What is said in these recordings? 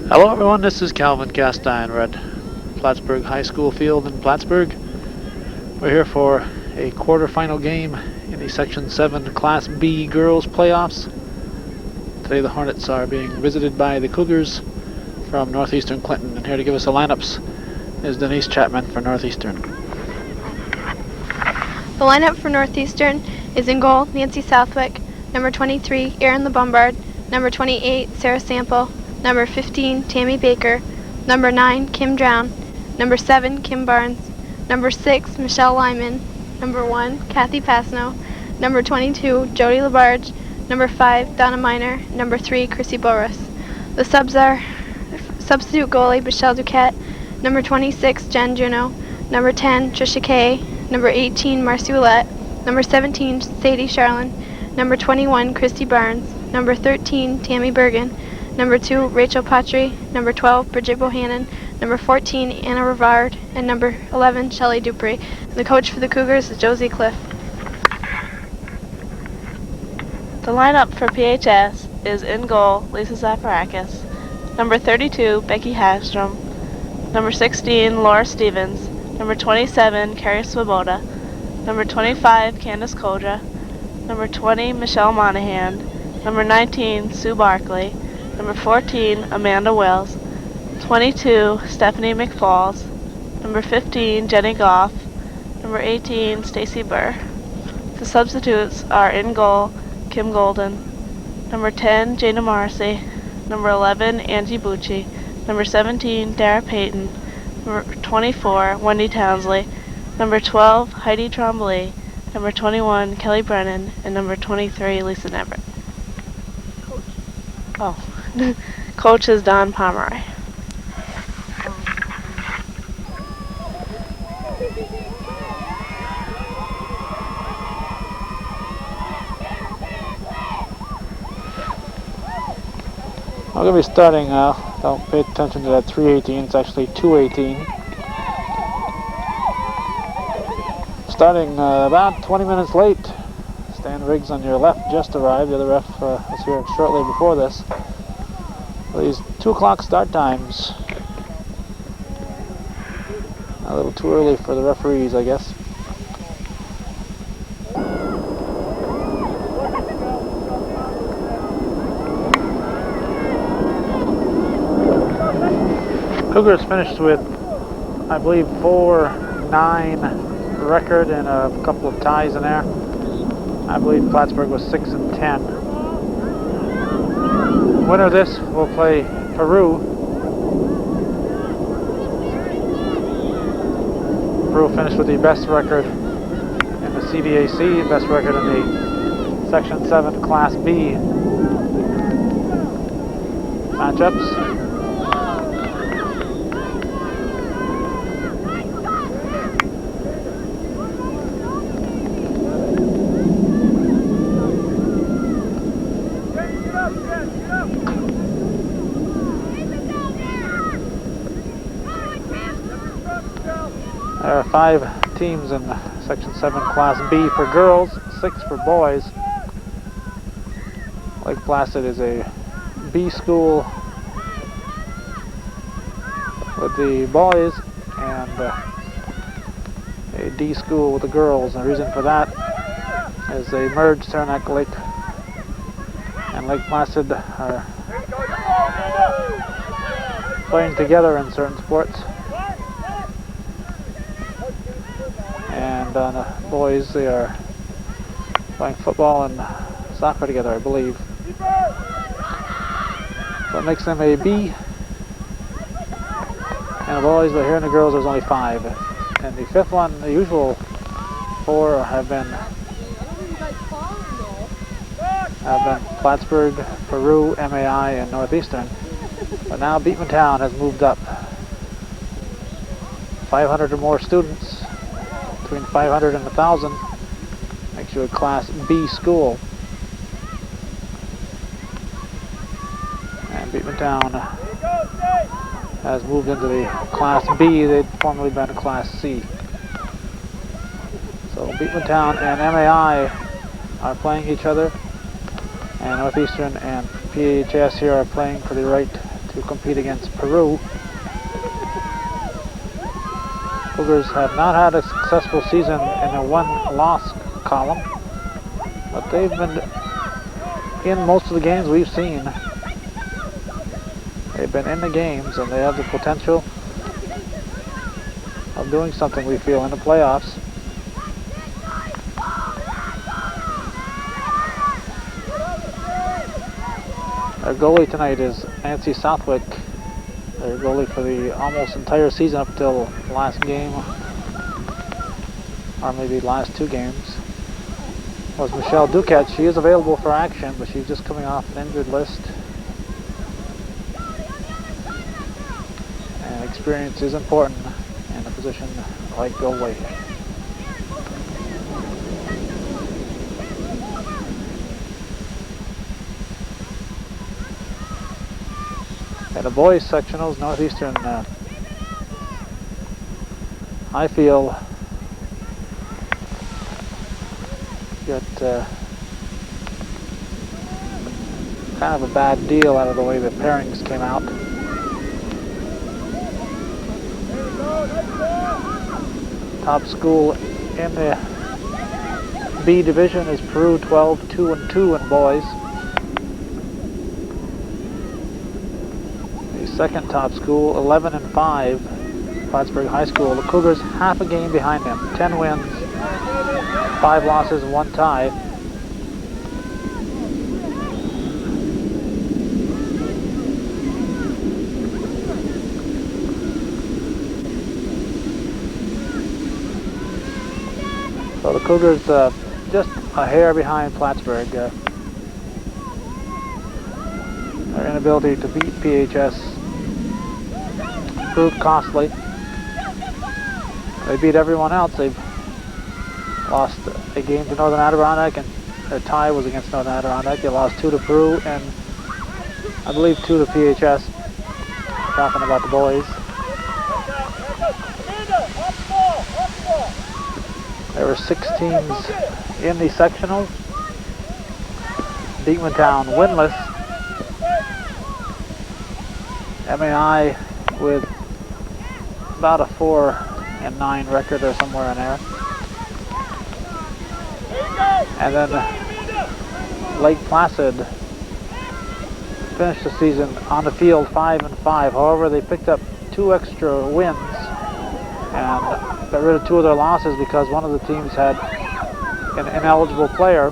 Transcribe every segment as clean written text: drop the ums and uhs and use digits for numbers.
Hello everyone, this is Calvin Castine. We're at Plattsburgh High School field in Plattsburgh. We're here for a quarterfinal game in the Section 7 Class B Girls Playoffs. Today the Hornets are being visited by the Cougars from Northeastern Clinton. And here to give us the lineups is Denise Chapman for Northeastern. The lineup for Northeastern is in goal, Nancy Southwick, number 23, Erin LeBombard, number 28, Sarah Sample, number 15, Tammy Baker, number 9, Kim Drown, number 7, Kim Barnes, number 6, Michelle Lyman, number 1, Kathy Pasno, number 22, Jody LaBarge, number 5, Donna Miner, number 3, Chrissy Boris. The subs are substitute goalie, Michelle Duquette, number 26, Jen Juneau, number 10, Trisha Kay, number 18, Marcy Willette, number 17, Sadie Charlin, number 21, Christy Barnes, number 13, Tammy Bergen, number 2, Rachel Patry, number 12, Bridget Bohannon, number 14, Anna Rivard, and number 11, Shelley Dupree. The coach for the Cougars is Josie Cliff. The lineup for PHS is in goal, Lisa Zaparakis, number 32, Becky Hagstrom, number 16, Laura Stevens, number 27, Carrie Swoboda, number 25, Candace Kodra, number 20, Michelle Monahan, number 19, Sue Barkley, number 14, Amanda Wells, 22, Stephanie McFalls, number 15, Jenny Goff, number 18, Stacy Burr. The substitutes are in goal, Kim Golden, number 10, Jana Morrissey, number 11, Angie Bucci, number 17, Dara Payton, number 24, Wendy Townsley, number 12, Heidi Trombley, number 21, Kelly Brennan, and number 23, Lisa Neverett. Coach is Don Pomeroy. I'm going to be starting, don't pay attention to that 318, it's actually 218. Starting about 20 minutes late. Stan Riggs on your left just arrived. The other ref was here shortly before this. These 2 o'clock start times. A little too early for the referees, I guess. Cougars finished with, I believe, 4-9 record and a couple of ties in there. I believe Plattsburgh was 6-10. Winner of this will play Peru. Peru finished with the best record in the CVAC, best record in the Section 7 Class B matchups. There are 5 teams in Section 7 Class B for girls, 6 for boys. Lake Placid is a B school with the boys and a D school with the girls. And the reason for that is they merged. Saranac Lake and Lake Placid are playing together in certain sports. And on the boys, they are playing football and soccer together, I believe. So it makes them a B. And the boys, but here in the girls, there's only 5. And the 5th one, the usual 4 have been Plattsburgh, Peru, MAI, and Northeastern. But now Beatmantown has moved up. 500 or more students. Between 500 and 1,000 makes you a Class B school. And Beatmantown has moved into the Class B. They'd formerly been a Class C. So Beatmantown and MAI are playing each other, and Northeastern and PHS here are playing for the right to compete against Peru. Cougars have not had a successful season in a one-loss column, but they've been in most of the games we've seen. They've been in the games, and they have the potential of doing something, we feel, in the playoffs. Our goalie tonight is Nancy Southwick, their goalie for the almost entire season up till last game, or maybe last two games, was Michelle Duquette. She is available for action, but she's just coming off an injured list. And experience is important in a position like goalie. In the boys sectionals, Northeastern, I feel, got kind of a bad deal out of the way the pairings came out. Top school in the B division is Peru, 12-2-2 in boys. Second top school, 11-5, Plattsburgh High School. The Cougars half a game behind them, 10 wins, 5 losses, 1 tie. So the Cougars just a hair behind Plattsburgh. Their inability to beat PHS proved costly. They beat everyone else. They've lost a game to Northern Adirondack, and their tie was against Northern Adirondack. They lost 2 to Peru and I believe 2 to PHS. Talking about the boys. There were 6 teams in the sectionals. Beekmantown winless. MAI with about a 4-9 record or somewhere in there. And then Lake Placid finished the season on the field 5-5. However, they picked up 2 extra wins and got rid of 2 of their losses because one of the teams had an ineligible player.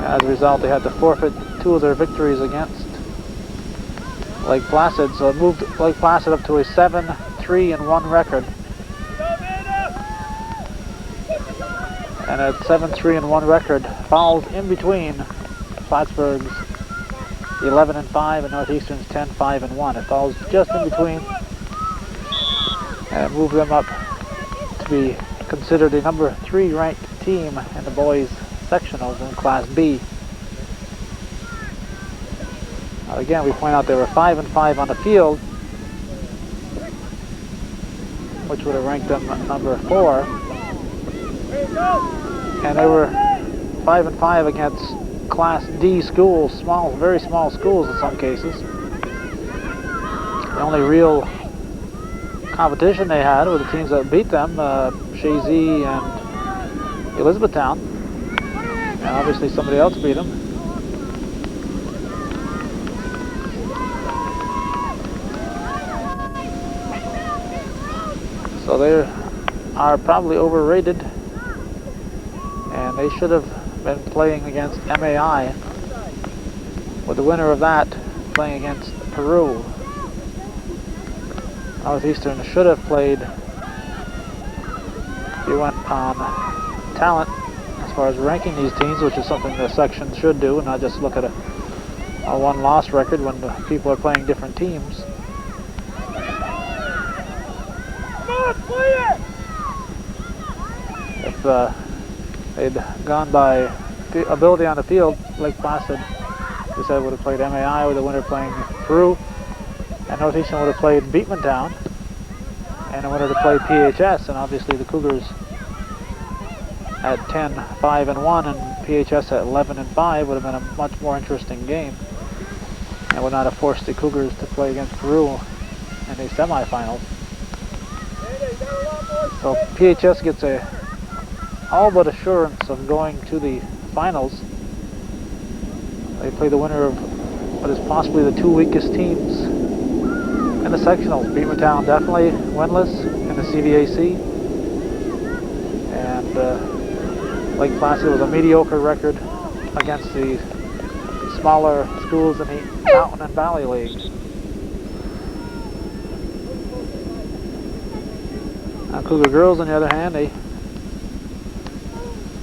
As a result, they had to forfeit 2 of their victories against Lake Placid, so it moved Lake Placid up to a 7-3-1 record. And at 7-3-1 record falls in between Plattsburgh's 11-5 and Northeastern's 10-5-1. It falls just in between, and it moved them up to be considered a number 3 ranked team in the boys sectionals in Class B. Again, we point out they were 5-5 on the field, which would have ranked them number 4. And they were 5-5 against Class D schools, small, very small schools in some cases. The only real competition they had were the teams that beat them, Shazy and Elizabethtown. And obviously somebody else beat them. So they are probably overrated, and they should have been playing against MAI, with the winner of that playing against Peru. Northeastern should have played, if you went on talent, as far as ranking these teams, which is something the section should do, and not just look at a one-loss record when the people are playing different teams. If they'd gone by ability on the field, Lake Placid, they said, would have played MAI, with the winner playing Peru, and Northeastern would have played Beekmantown, and the winner to play PHS, and obviously the Cougars at 10-5-1 and PHS at 11-5 would have been a much more interesting game. That would not have forced the Cougars to play against Peru in the semifinals. So PHS gets a all but assurance of going to the finals. They play the winner of what is possibly the two weakest teams in the sectionals. Beavertown definitely winless in the CVAC, and Lake Placid with a mediocre record against the smaller schools in the Mountain and Valley League. Now Cougar girls, on the other hand, they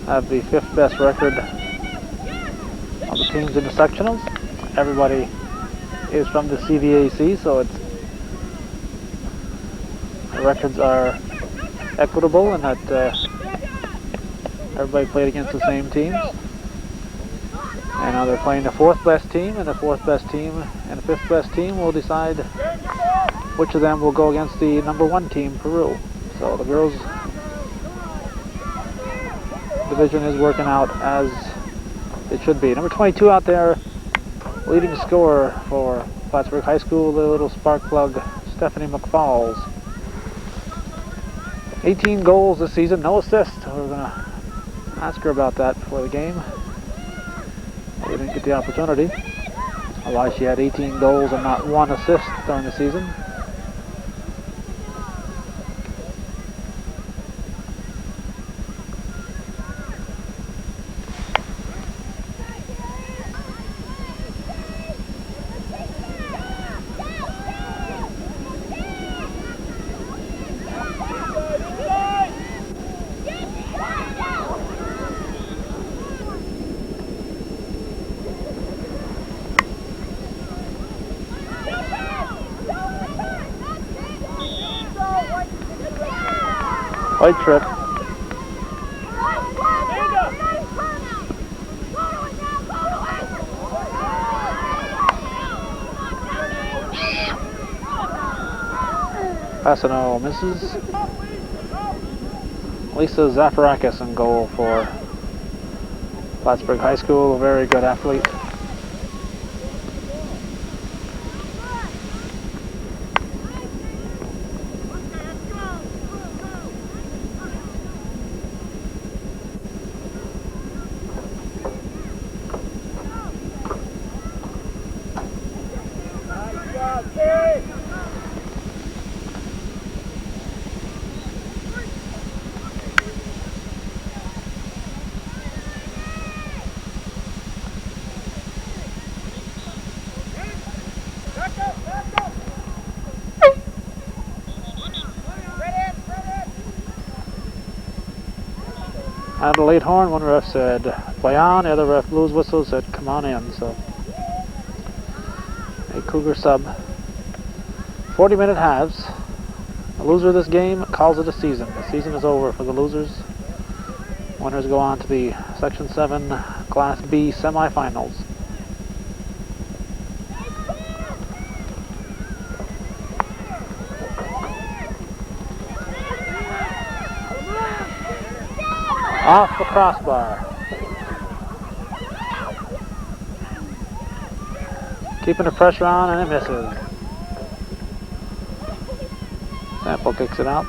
have the 5th best record of the teams in the sectionals. Everybody is from the CVAC, so the records are equitable in that everybody played against the same teams. And now they're playing the 4th best team, and the 4th best team and the 5th best team will decide which of them will go against the number 1 team, Peru. So the girls' division is working out as it should be. Number 22 out there, leading scorer for Plattsburgh High School, the little spark plug, Stephanie McFalls. 18 goals this season, no assists. We're going to ask her about that before the game. We didn't get the opportunity. Otherwise, she had 18 goals and not 1 assist during the season. White trip. Passano misses. Lisa Zafarakis in goal for Plattsburgh High School, a very good athlete. At a late horn, one ref said play on, the other ref blues whistle said come on in. So a Cougar sub. 40-minute halves. The loser of this game calls it a season. The season is over for the losers. Winners go on to the Section 7 Class B semifinals. Off the crossbar. Keeping the pressure on, and it misses. Sample kicks it out.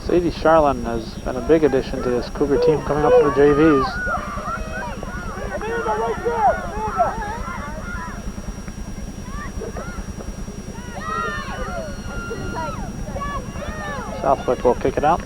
Sadie Charlin has been a big addition to this Cougar team coming up from the JVs. Southwick will kick it out.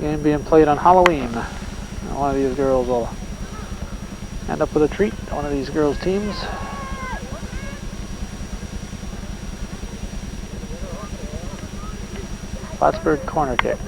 Game being played on Halloween. One of these girls will end up with a treat. One of these girls' teams. Plattsburgh corner kick.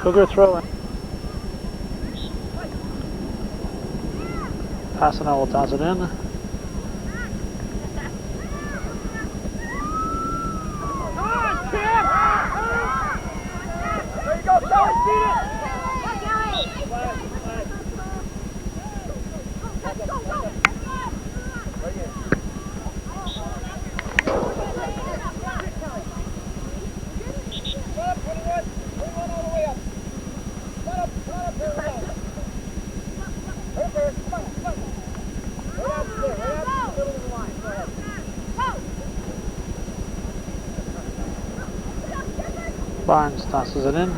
Cougar throwing. Passano will toss it in. Barnes tosses it in.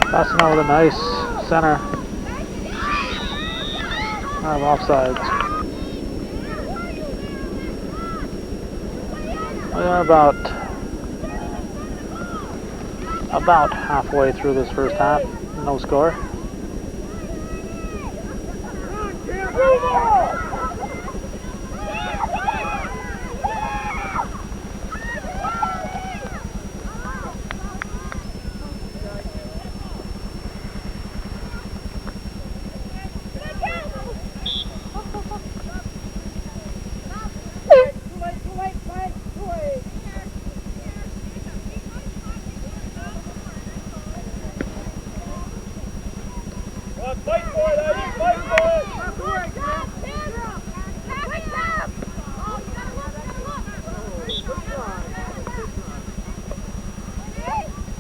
Passing out with a nice center out of offsides. We are about halfway through this first half. No score.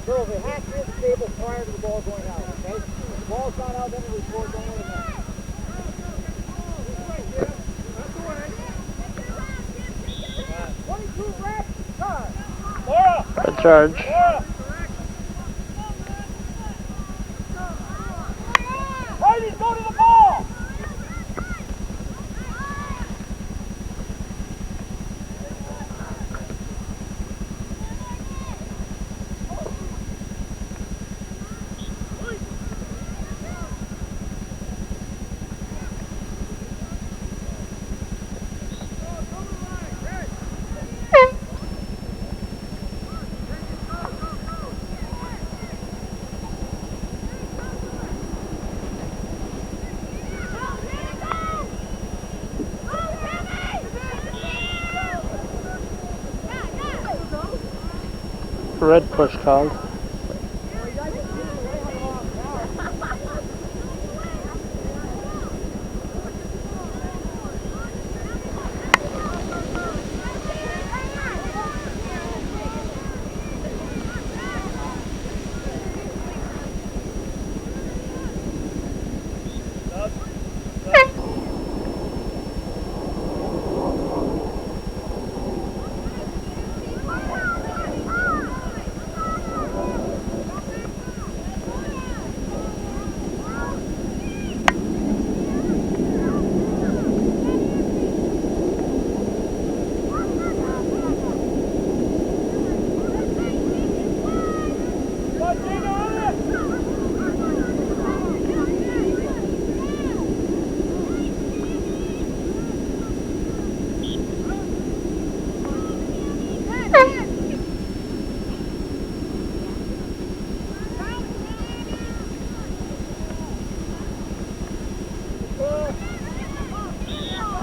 Girls, it has to be stable prior to the ball going out, okay? If the ball's not out, then the report don't let it out. Good charge. Ladies, go to the ball! Red push called.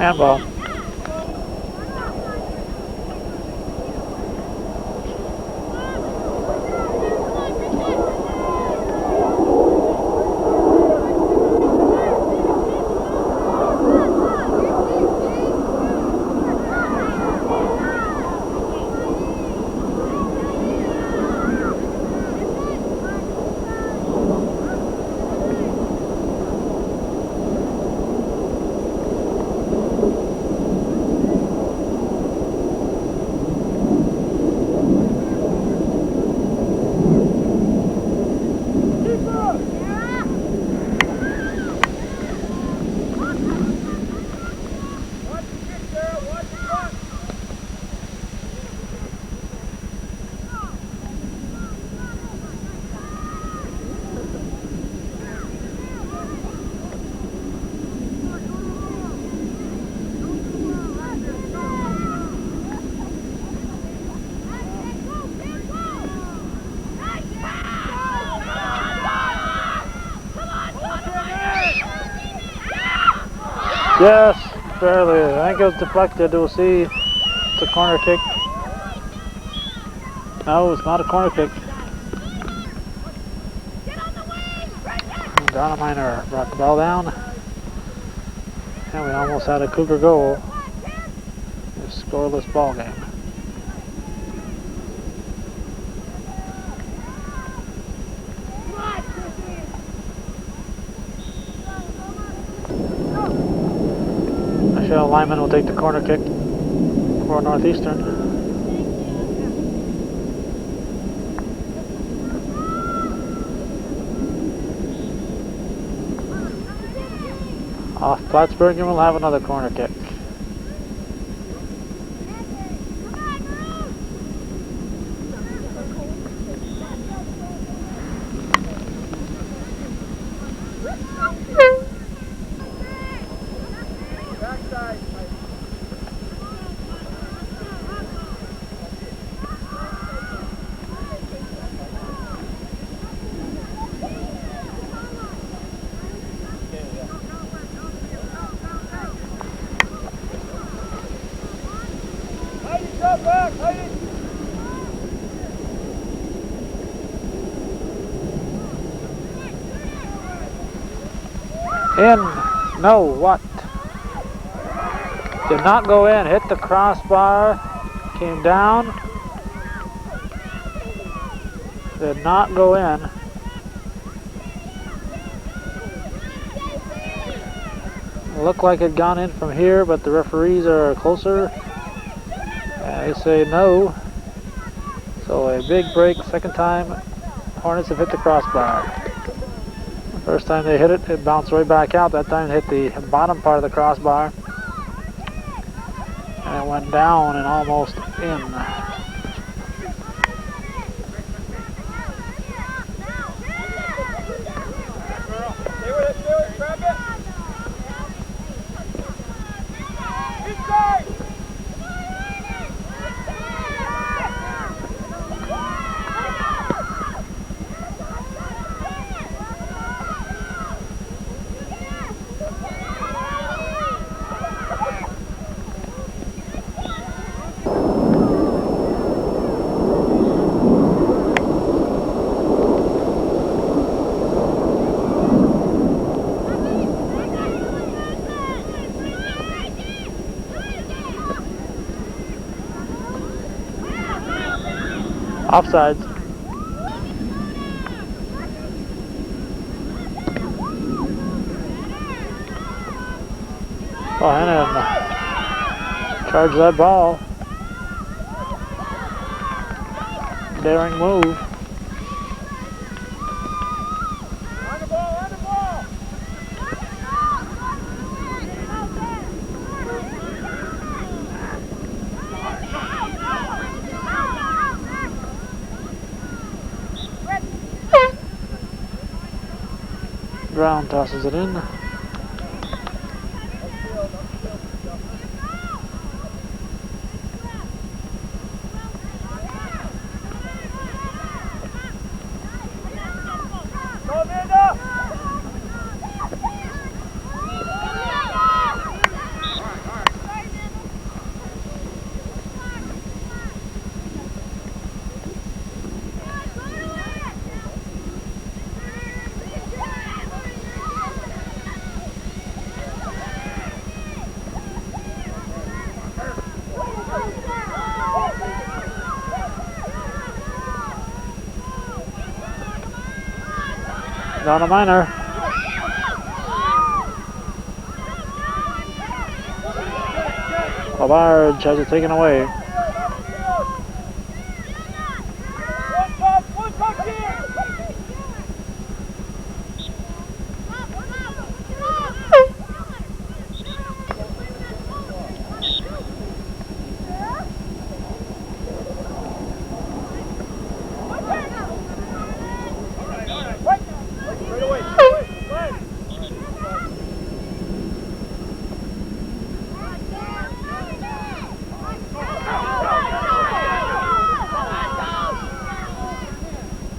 Handball. Yes, barely. I think it was deflected. We'll see. It's a corner kick. No, it's not a corner kick. Donaminer brought the ball down. And we almost had a Cougar goal. A scoreless ball game. Michelle Lyman will take the corner kick for Northeastern. Off Plattsburgh, and we'll have another corner kick. In. No, what? Did not go in. Hit the crossbar. Came down. Did not go in. Looked like it had gone in from here, but the referees are closer. And they say no. So a big break. Second time, Hornets have hit the crossbar. First time they hit it, it bounced right back out. That time it hit the bottom part of the crossbar. And it went down and almost in. Offsides. Oh, Hannon charged that ball. Daring move. On the ball, on the ball! Brown tosses it in. Down a minor. Labarge has it taken away.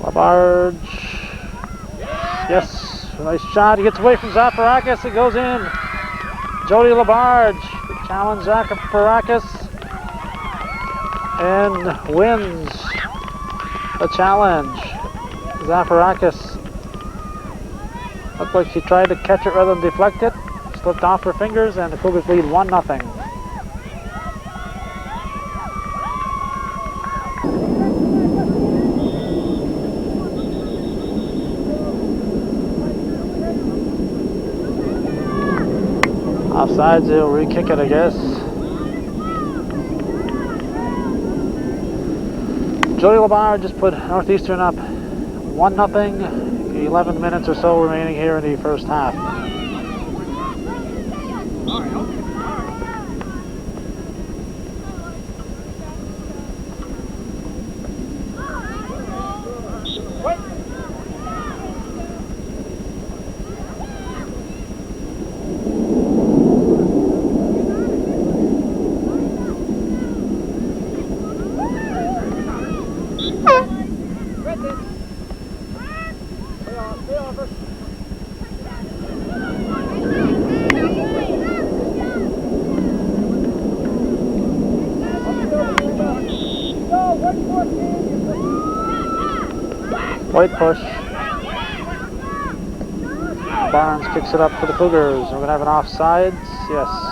Labarge. Yes, nice shot. He gets away from Zafarakis. It goes in. Jody Labarge challenge Zafarakis and wins the challenge. Zafarakis looked like she tried to catch it rather than deflect it. Slipped off her fingers, and the Cougars lead 1-0. Offsides, they'll re-kick it, I guess. Jody Labarge just put Northeastern up 1-0. 11 minutes or so remaining here in the first half. White push. Barnes kicks it up for the Cougars. We're going to have an offsides. Yes.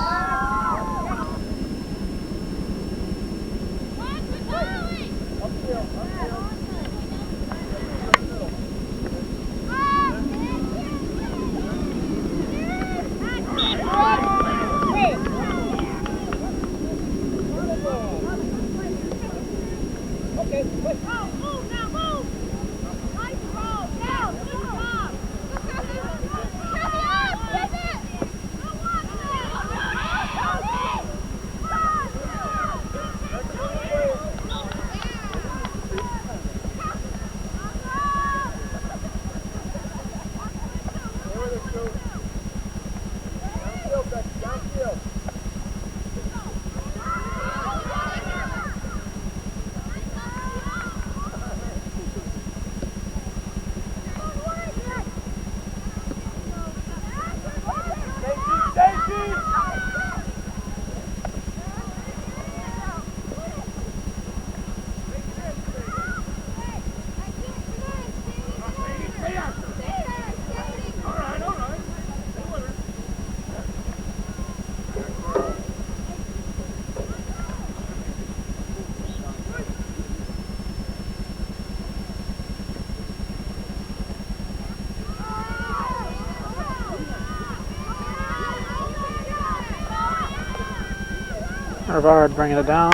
Rivard bringing it down.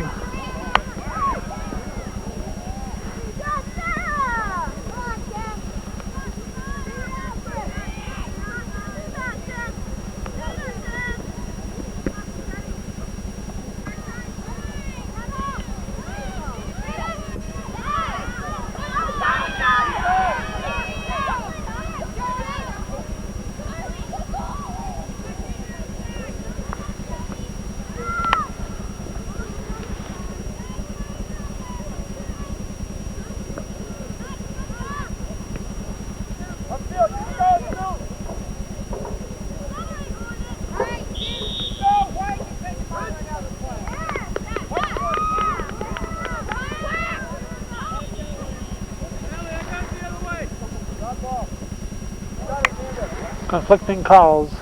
Conflicting calls.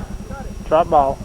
Drop ball.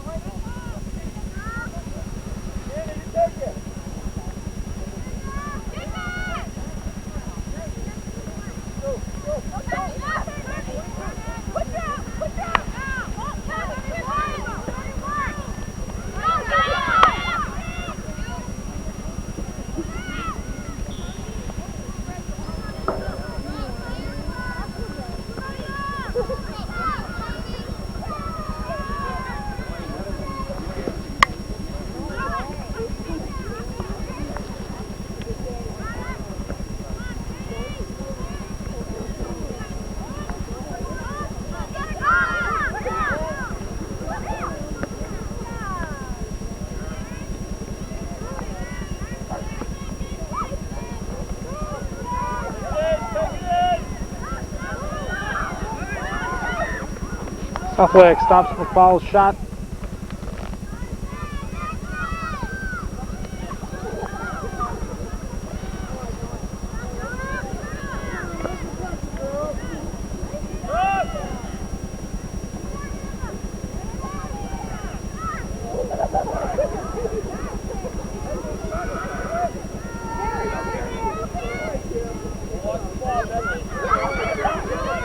Southwick stops McFall's shot.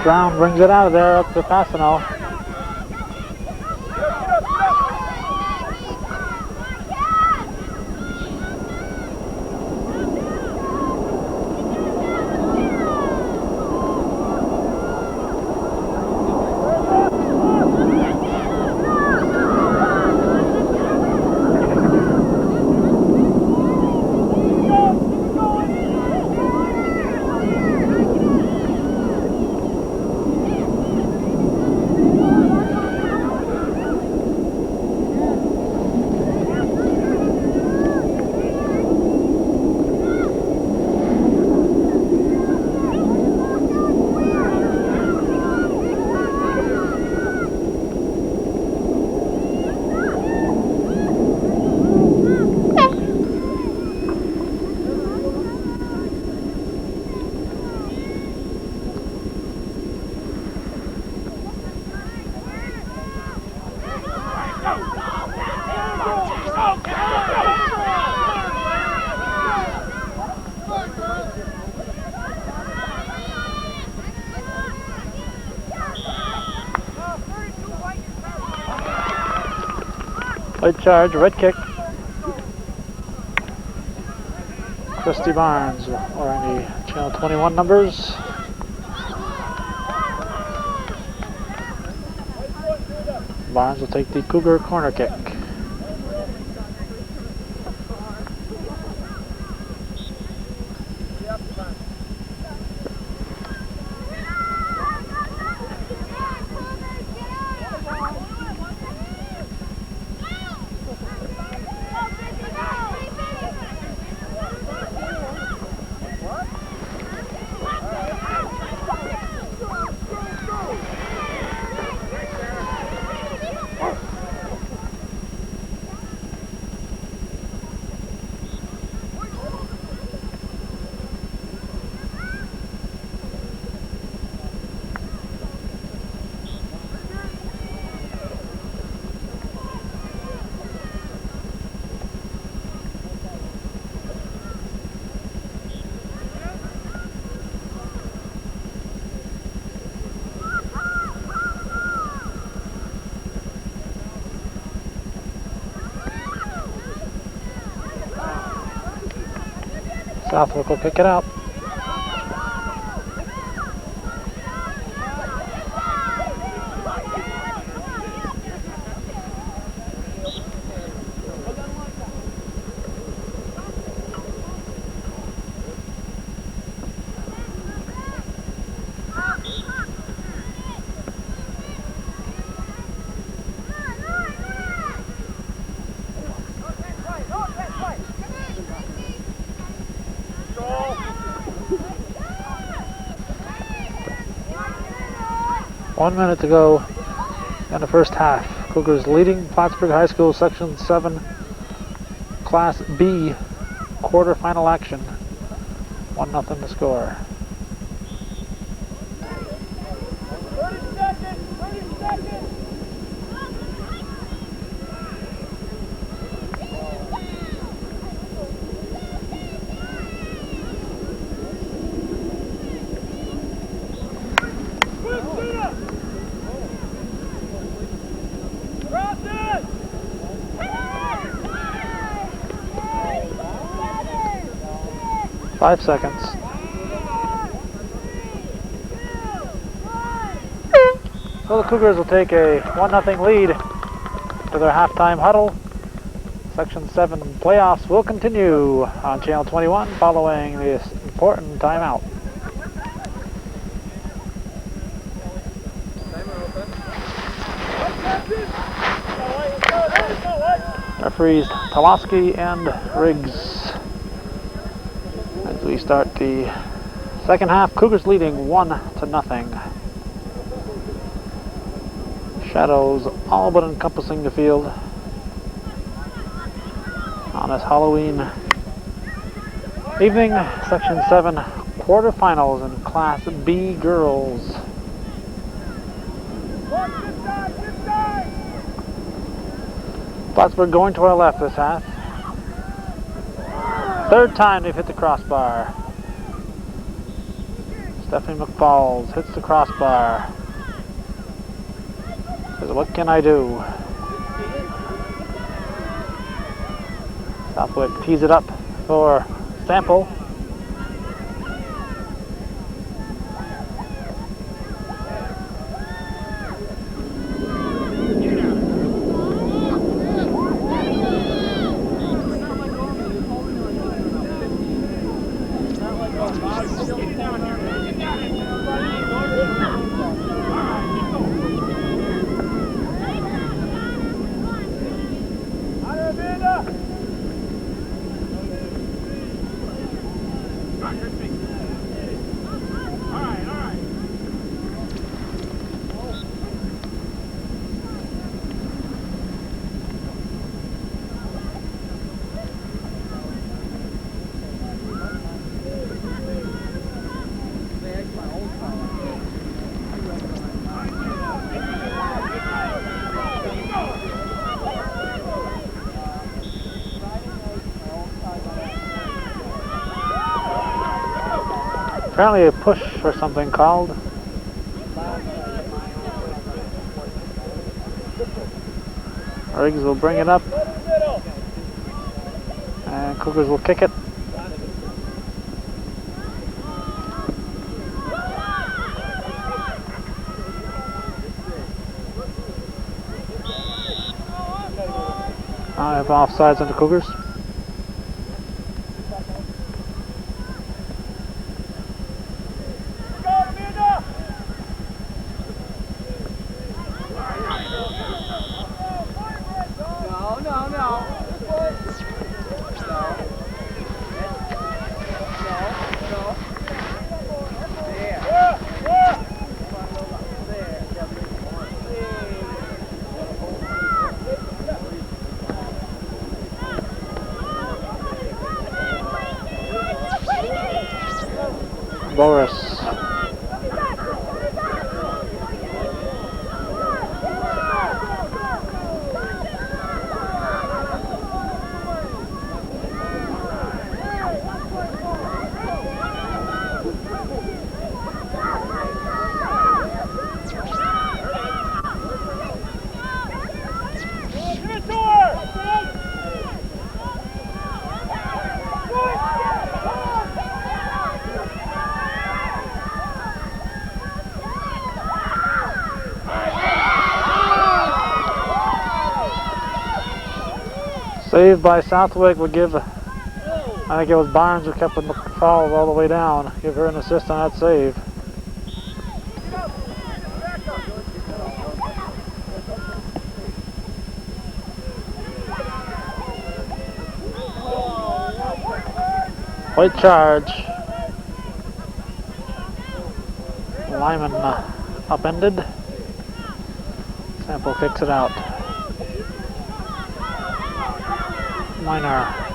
Brown brings it out of there up to Fastenal. Late charge, red kick. Christy Barnes wearing the Channel 21 numbers. Barnes will take the Cougar corner kick. Southwick will pick it up. One minute to go in the first half. Cougars leading Plattsburgh High School Section 7 Class B quarterfinal action. 1-0 to score. 30 seconds! 30 seconds! 5 seconds. So the Cougars will take a 1-0 lead to their halftime huddle. Section 7 playoffs will continue on Channel 21 following this important timeout. Referees Toloski and Riggs. As we start the second half, Cougars leading 1-0. Shadows all but encompassing the field on this Halloween evening. Section 7 quarterfinals in Class B girls. Plattsburgh going to our left this half. Third time they've hit the crossbar. Stephanie McFalls hits the crossbar. Says, what can I do? Southwick tees it up for Sample. Apparently a push or something called. Riggs will bring it up. And Cougars will kick it. I have offsides on the Cougars. Boris. Saved by Southwick would give, I think it was Barnes who kept the McFalls all the way down. Give her an assist on that save. White charge. Lyman upended. Sample kicks it out. Minor.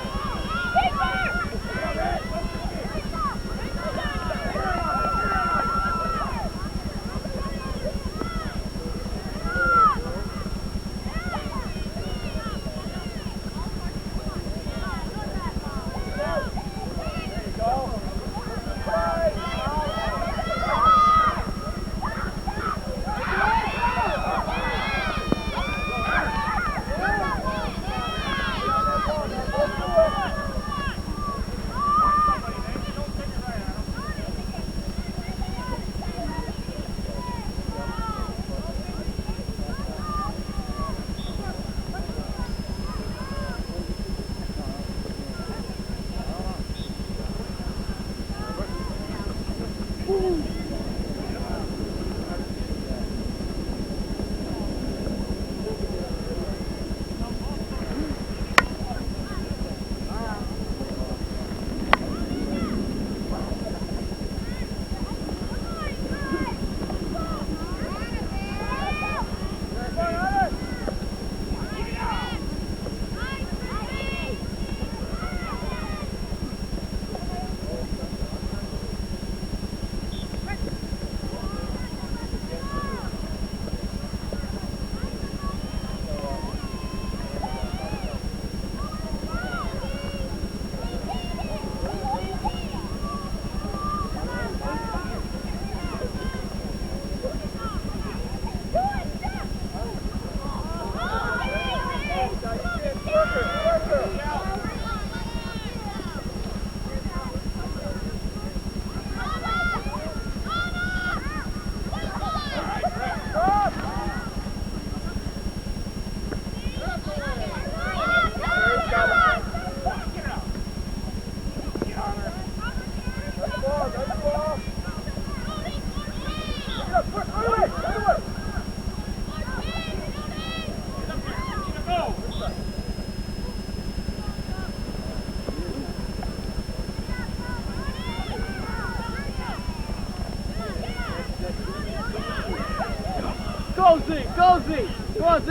Go, Z! Go, Z! Come on, Z!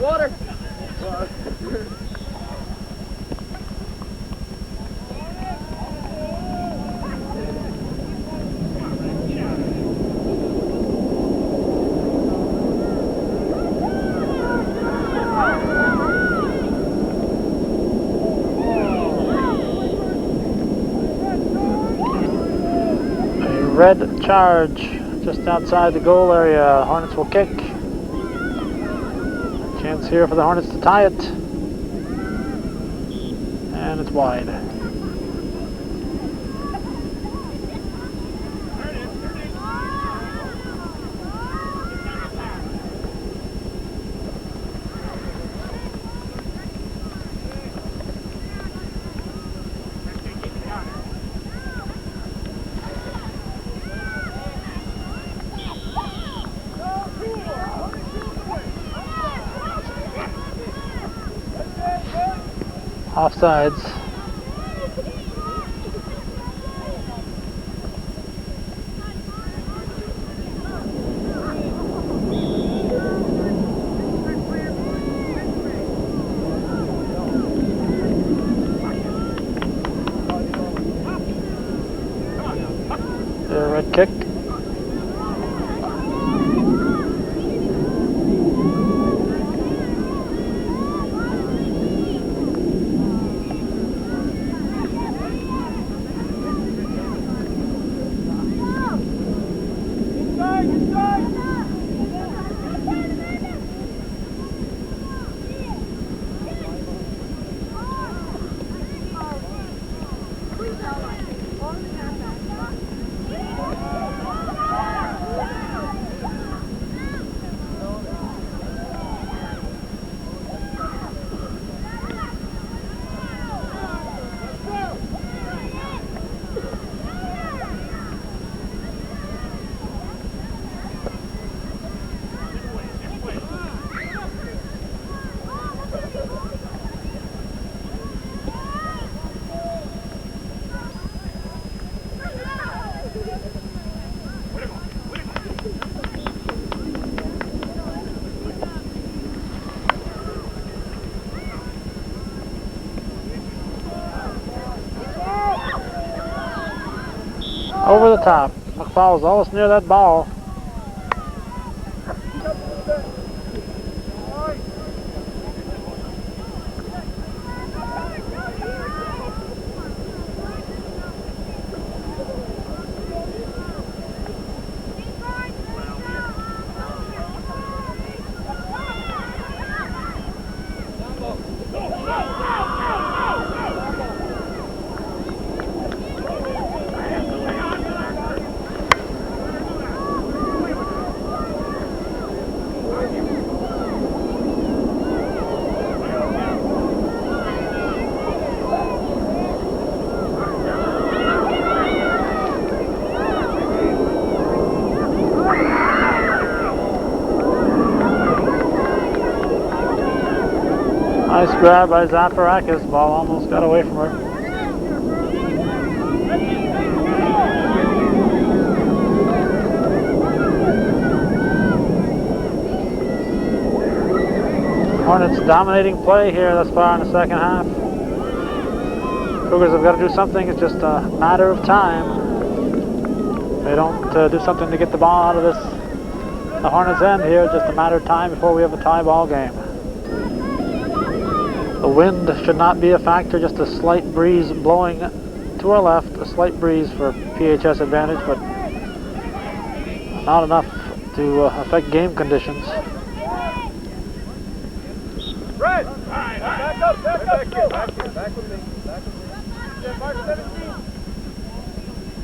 Water! Red charge just outside the goal area. Hornets will kick. Chance here for the Hornets to tie it. And it's wide. Offsides. Their red kick. Over the top. McFall was almost near that ball. Nice grab by Zaparakis. Ball almost got away from her. Hornets dominating play here thus far in the second half. Cougars have got to do something. It's just a matter of time. If they don't do something to get the ball out of the Hornets' end here, it's just a matter of time before we have a tie ball game. The wind should not be a factor, just a slight breeze blowing to our left, a slight breeze for PHS advantage, but not enough to affect game conditions. Red! Back up, back up, go! Back with me, back with me. Mark 17.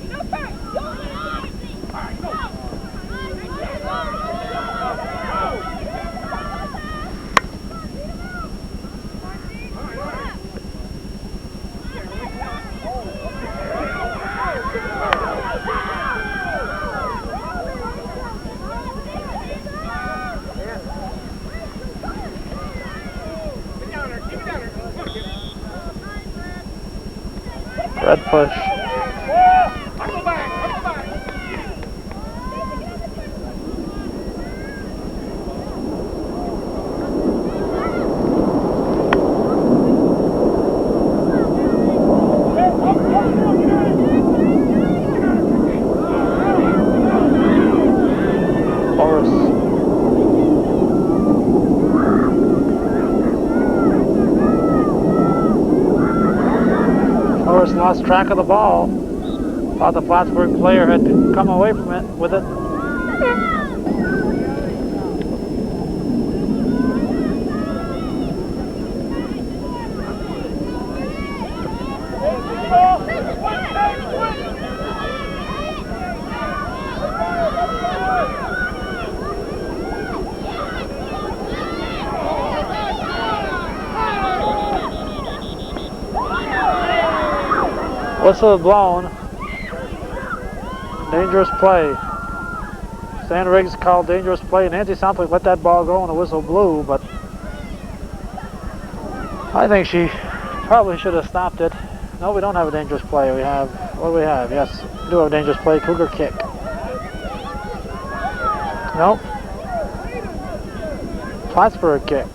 No back! All right, go! Red push. course, lost track of the ball. Thought the Plattsburgh player had come away from it with it. Whistle blown. Dangerous play. Stan Riggs called dangerous play. Nancy Southwick let that ball go and the whistle blew, but I think she probably should have stopped it. No, we don't have a dangerous play. We have, what do we have? Yes, we do have a dangerous play. Cougar kick. Nope. Plattsburgh kick.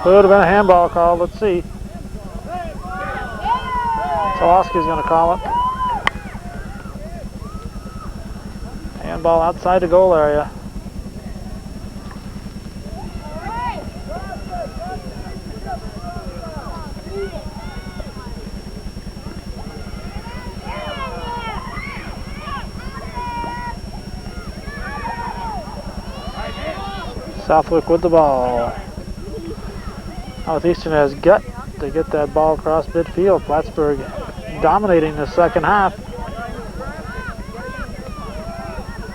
Could have been a handball call. Let's see. Soloski's going to call it. Handball outside the goal area. Southwick with the ball. Northeastern has gut to get that ball across midfield. Plattsburgh dominating the second half.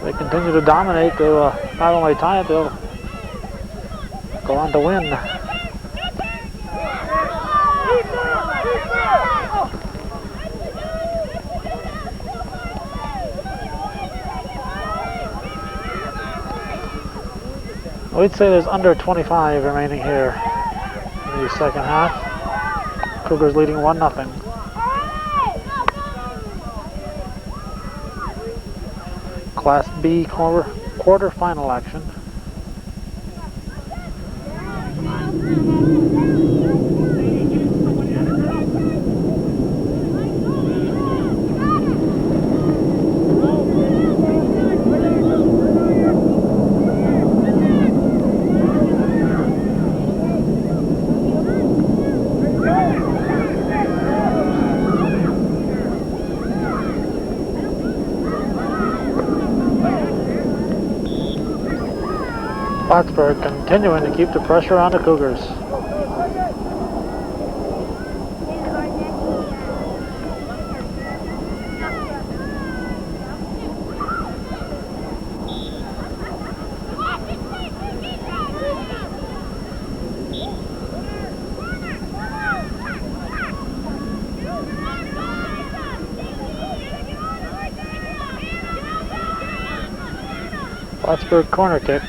They continue to dominate. They'll not only tie it, they'll go on to win. We'd say there's under 25 remaining here in the second half. Cougars leading 1-0. Class B quarter-final action. Plattsburgh continuing to keep the pressure on the Cougars. Plattsburgh corner kick.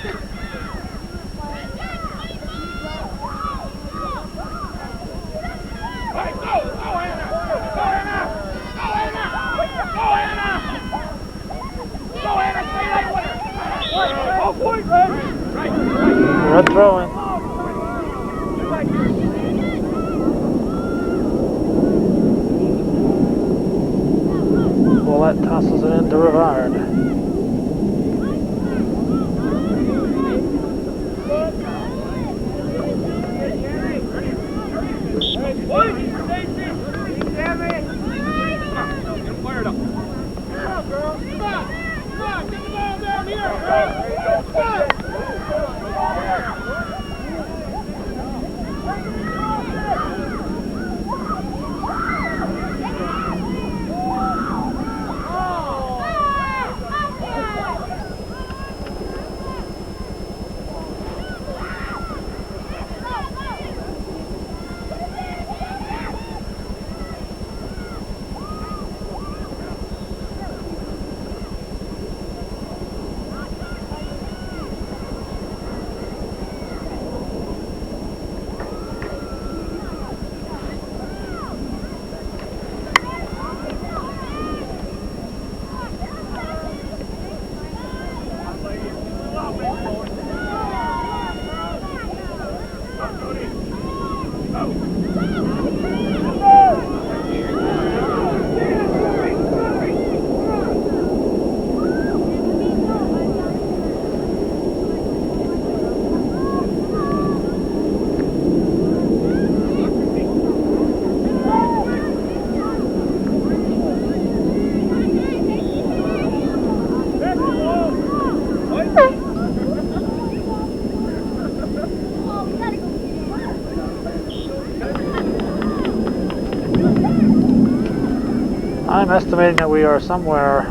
Red throw in. Red tosses it into Rivard. I'm estimating that we are somewhere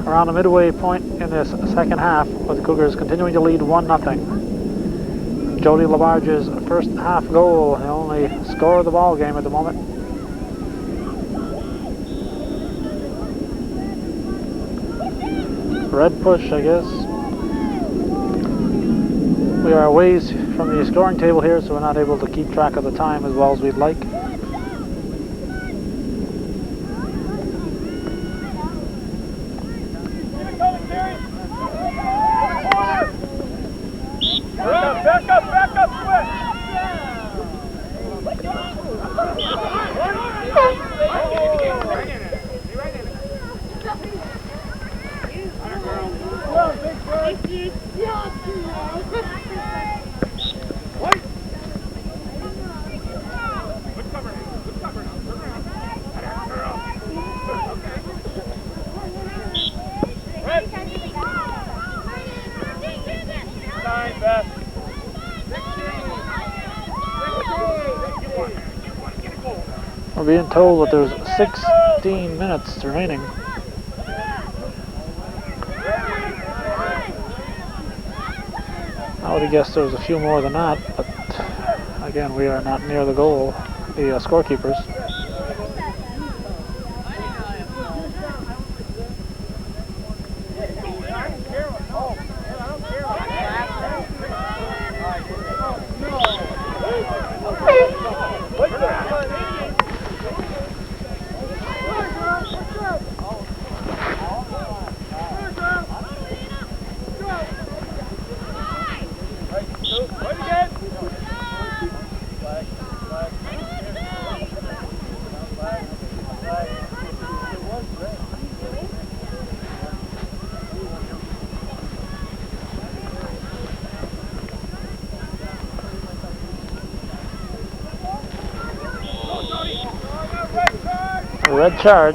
around the midway point in this second half, with the Cougars continuing to lead 1-0. Jody Labarge's first half goal, the only score of the ball game at the moment. Red push, I guess. We are a ways from the scoring table here, so we're not able to keep track of the time as well as we'd like. We're being told that there's 16 minutes remaining. I would have guessed there was a few more than that, but again, we are not near the goal, the scorekeepers. Red charge.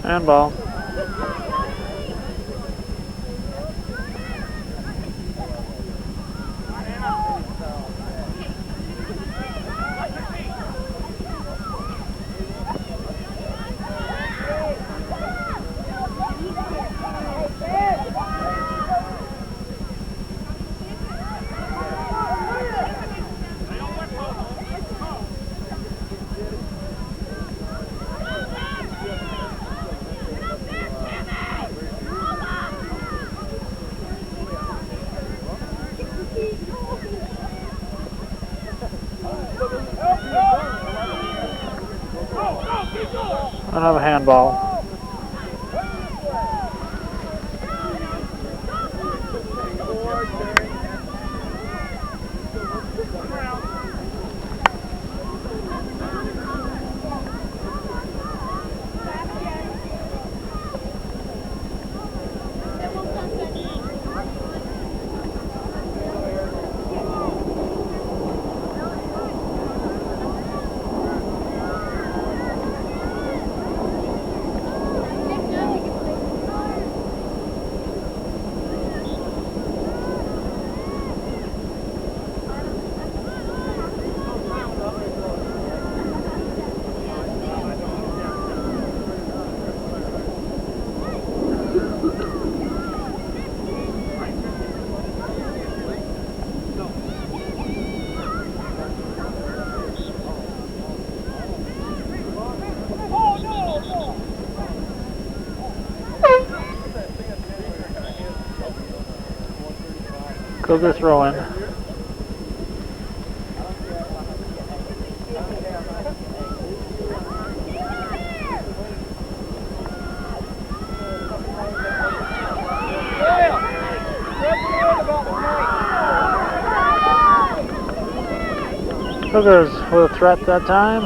Handball. Gonna have a handball. Cougar throwing. Cougars with a threat that time.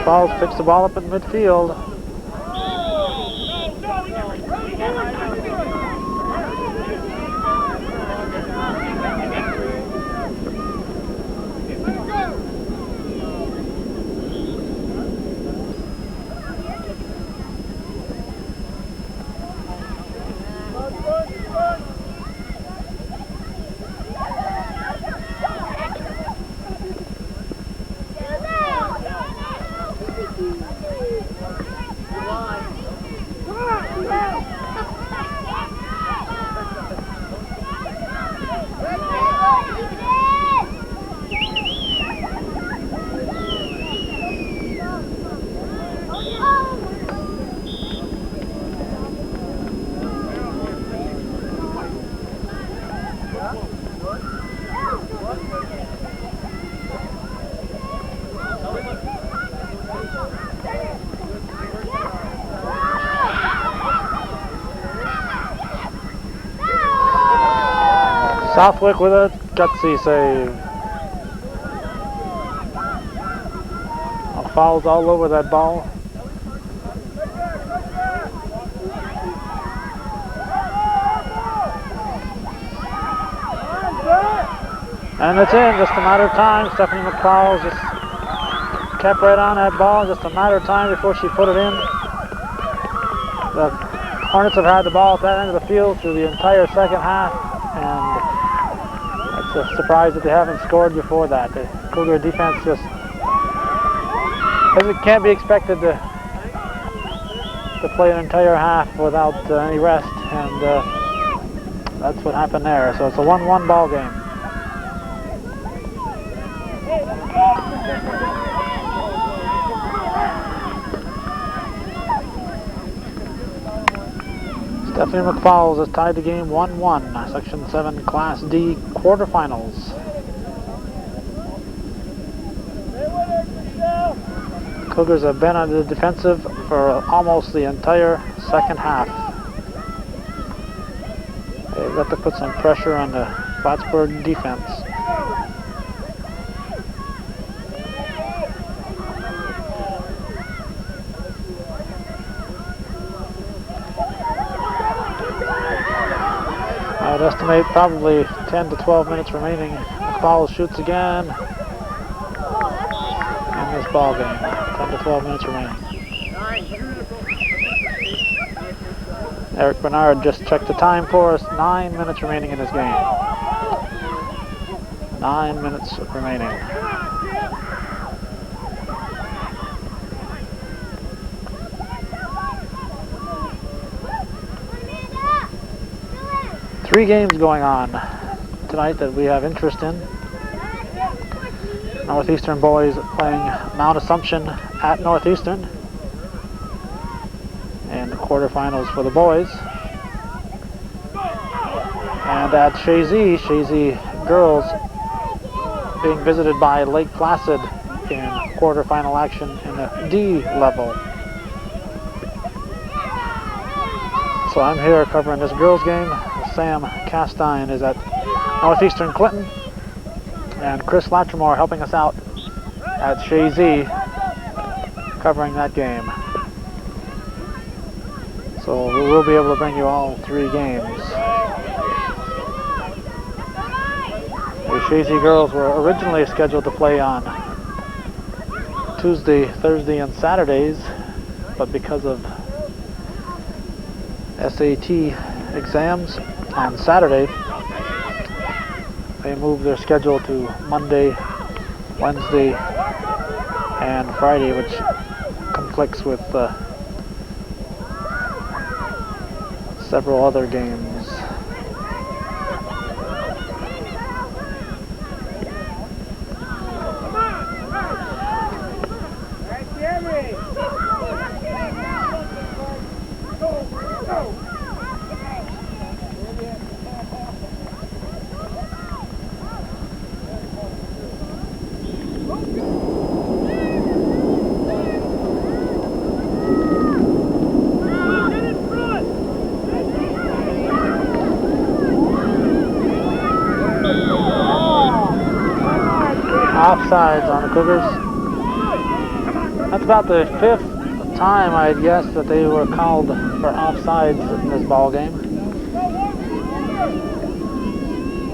Falls picks the ball up in midfield. Southwick with a gutsy save. Fouls all over that ball. And it's in, just a matter of time. Stephanie McFowles just kept right on that ball, just a matter of time before she put it in. The Hornets have had the ball at that end of the field through the entire second half, and it's a surprise that they haven't scored before that. The Cougar defense just can't be expected to play an entire half without any rest, and that's what happened there. So it's a 1-1 ball game. Stephanie McFowles has tied the game 1-1, Section 7 Class D quarterfinals. Cougars have been on the defensive for almost the entire second half. They've got to put some pressure on the Plattsburgh defense. I'd estimate probably 10 to 12 minutes remaining. McFowles shoots again in this ball game. 10 to 12 minutes remaining. Eric Bernard just checked the time for us. 9 minutes remaining in this game. 9 minutes remaining. Three games going on tonight that we have interest in. Northeastern boys playing Mount Assumption at Northeastern in the quarterfinals for the boys. And at Shazy Girls being visited by Lake Placid in quarterfinal action in the D level. So I'm here covering this girls game. Sam Castine is at Northeastern Clinton, and Chris Latrimore helping us out at Shazy covering that game. So we will be able to bring you all 3 games. The Shazy girls were originally scheduled to play on Tuesday, Thursday, and Saturdays, but because of SAT exams on Saturday, they moved their schedule to Monday, Wednesday, and Friday, which conflicts with several other games. Offsides on the Cougars. That's about the 5th time I'd guess that they were called for offsides in this ball game.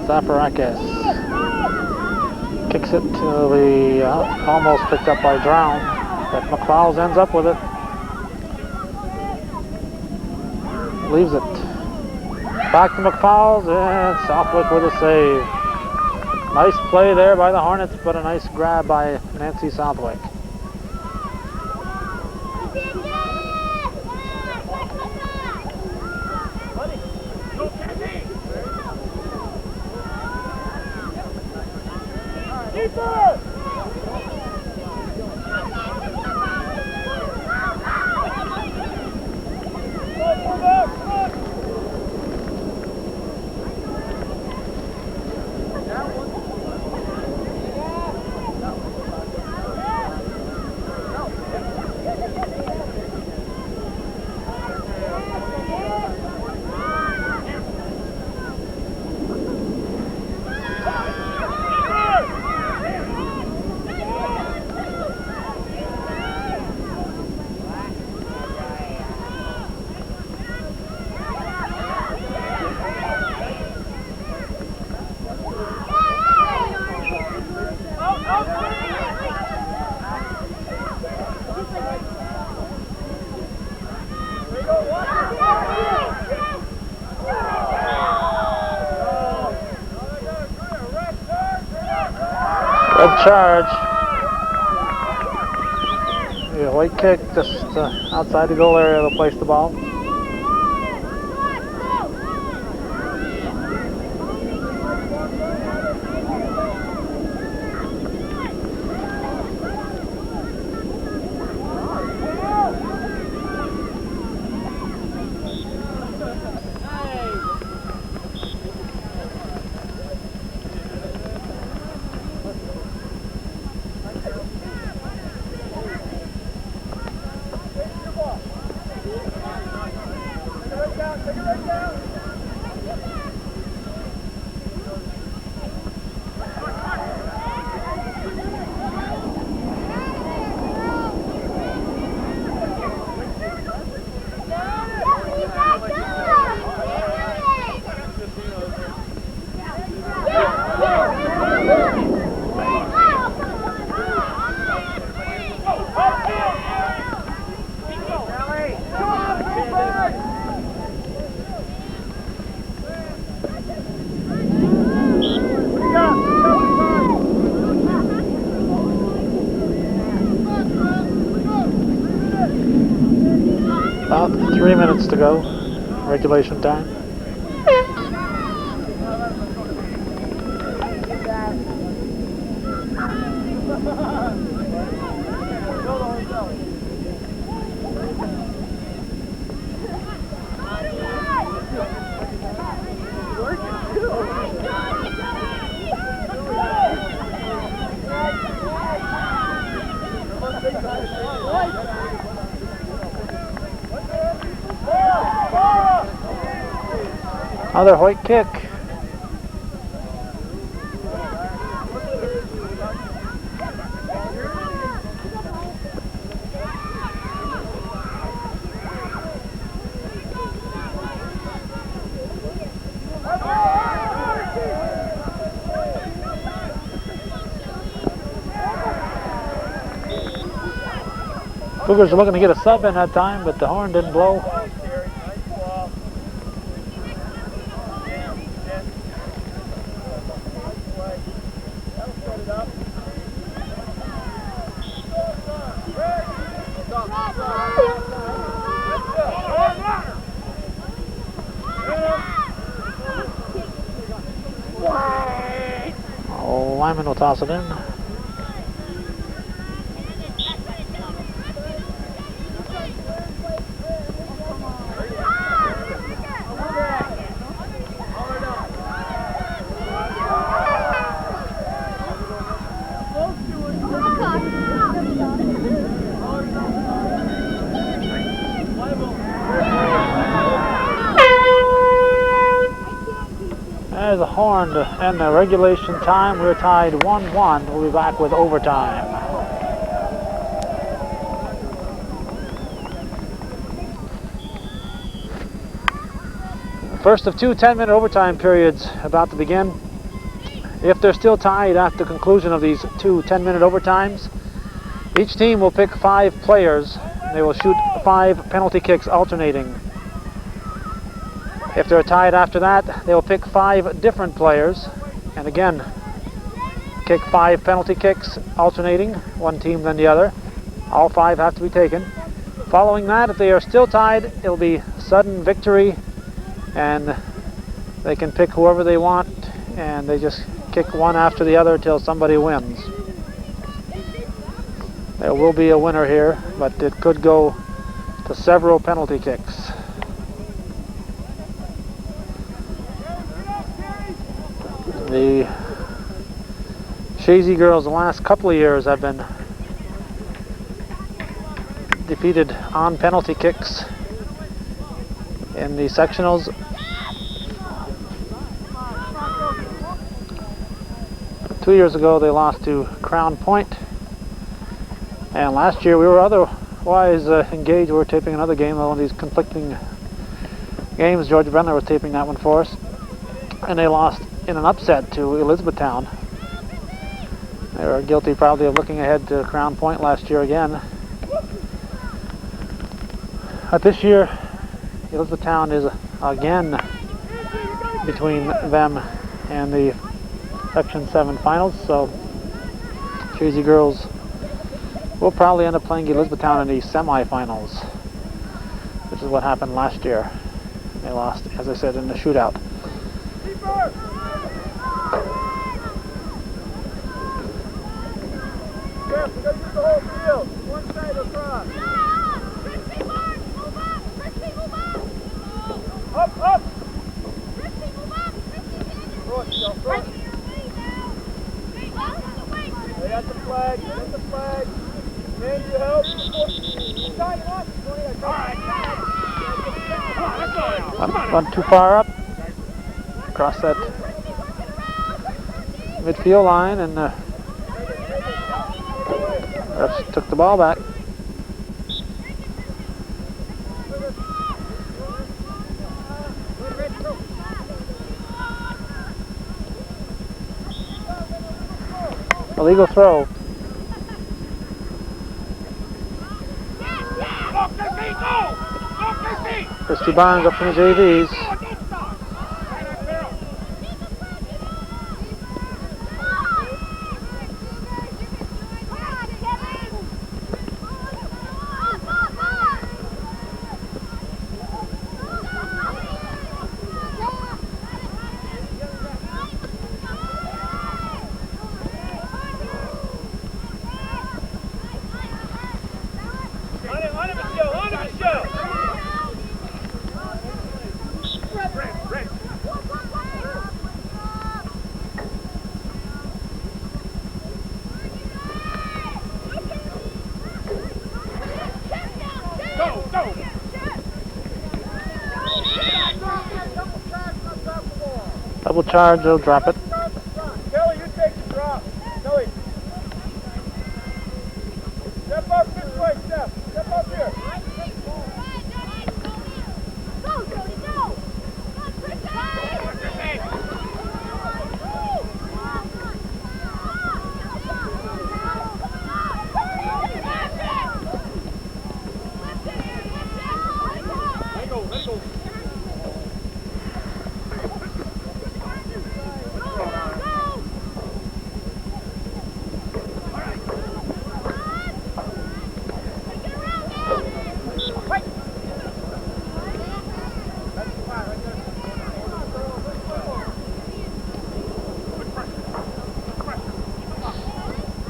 Zafarakis kicks it to the almost picked up by Drown, but McFowles ends up with it. Leaves it. Back to McFowles, and Southwick with a save. Nice play there by the Hornets, but a nice grab by Nancy Southwick. Good charge. Yeah, white kick just outside the goal area to place the ball. About 3 minutes to go, regulation time. Another Hoyt kick. Cougars are looking to get a sub in that time, but the horn didn't blow. Oh, Lyman will toss it in. There's a horn to end the regulation time. We're tied 1-1. We'll be back with overtime. First of two 10-minute overtime periods about to begin. If they're still tied after the conclusion of these two 10-minute overtimes, each team will pick 5 players. They will shoot 5 penalty kicks alternating. If they're tied after that, they will pick 5 different players, and again, kick 5 penalty kicks alternating, one team then the other. All 5 have to be taken. Following that, if they are still tied, it'll be sudden victory, and they can pick whoever they want, and they just kick one after the other until somebody wins. There will be a winner here, but it could go to several penalty kicks. The Shazy girls the last couple of years have been defeated on penalty kicks in the sectionals. Two years ago they lost to Crown Point, and last year we were otherwise engaged. We were taping another game, one of these conflicting games. George Brenner was taping that one for us, and they lost in an upset to Elizabethtown. They were guilty probably of looking ahead to Crown Point last year again. But this year, Elizabethtown is again between them and the Section 7 finals, so Shazy girls will probably end up playing Elizabethtown in the semifinals, which is what happened last year. They lost, as I said, in the shootout. Yeah, we gotta use the whole field. One side across. Up, up. Front. They got the flag. They got the flag. Man, you help. One too far up. Across that midfield line, and refs took the ball back. Illegal throw. Christy Barnes up from the JVs. Double charge, they'll drop it. Kelly, you take the drop. Kelly. Step up this way, Steph. Step up here. Go, Cody, go!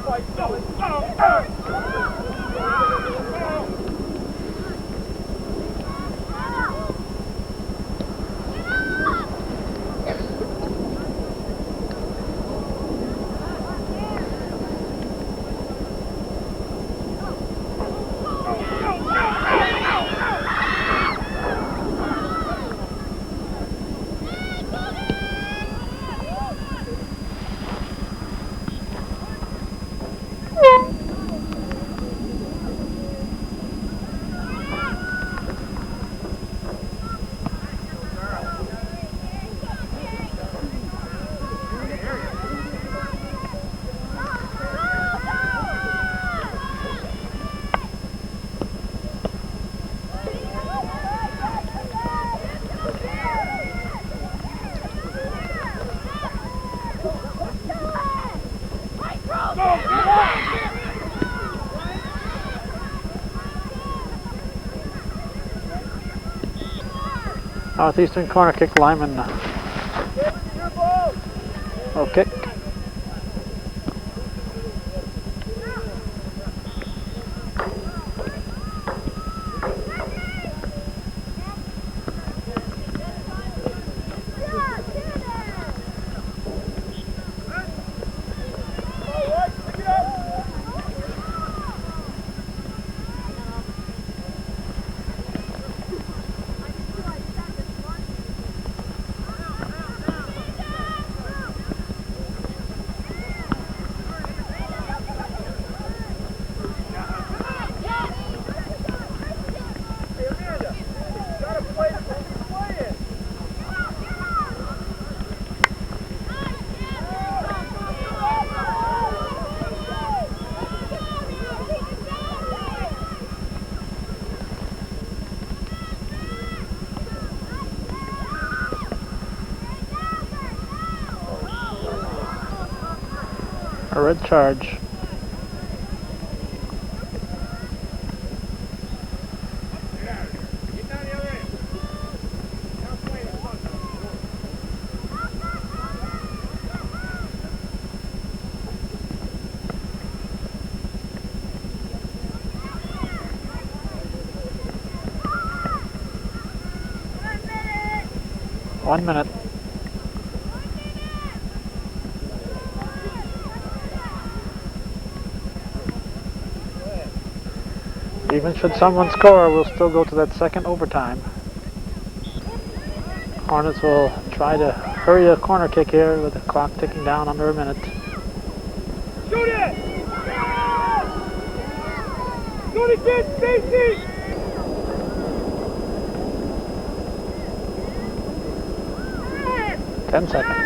Let go. Northeastern corner kick, Lyman. Okay. A red charge. One minute. Even should someone score, we'll still go to that second overtime. Hornets will try to hurry a corner kick here with the clock ticking down under a minute. Shoot it! Shoot it, kid, Stacy! 10 seconds.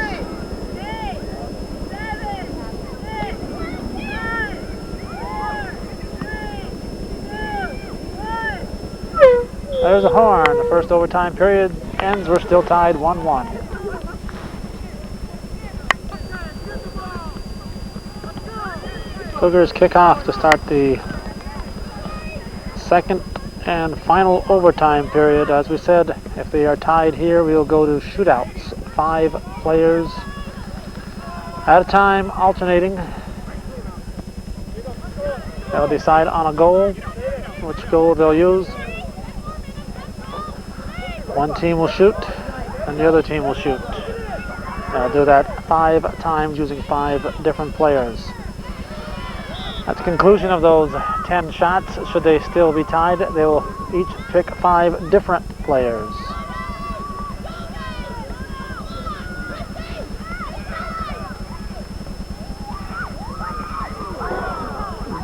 There's a horn. The first overtime period ends. We're still tied 1-1. Cougars kick off to start the second and final overtime period. As we said, if they are tied here, we'll go to shootouts. 5 players at a time, alternating. They'll decide on a goal, which goal they'll use. One team will shoot, and the other team will shoot. They'll do that 5 times using 5 different players. At the conclusion of those 10 shots, should they still be tied, they will each pick 5 different players.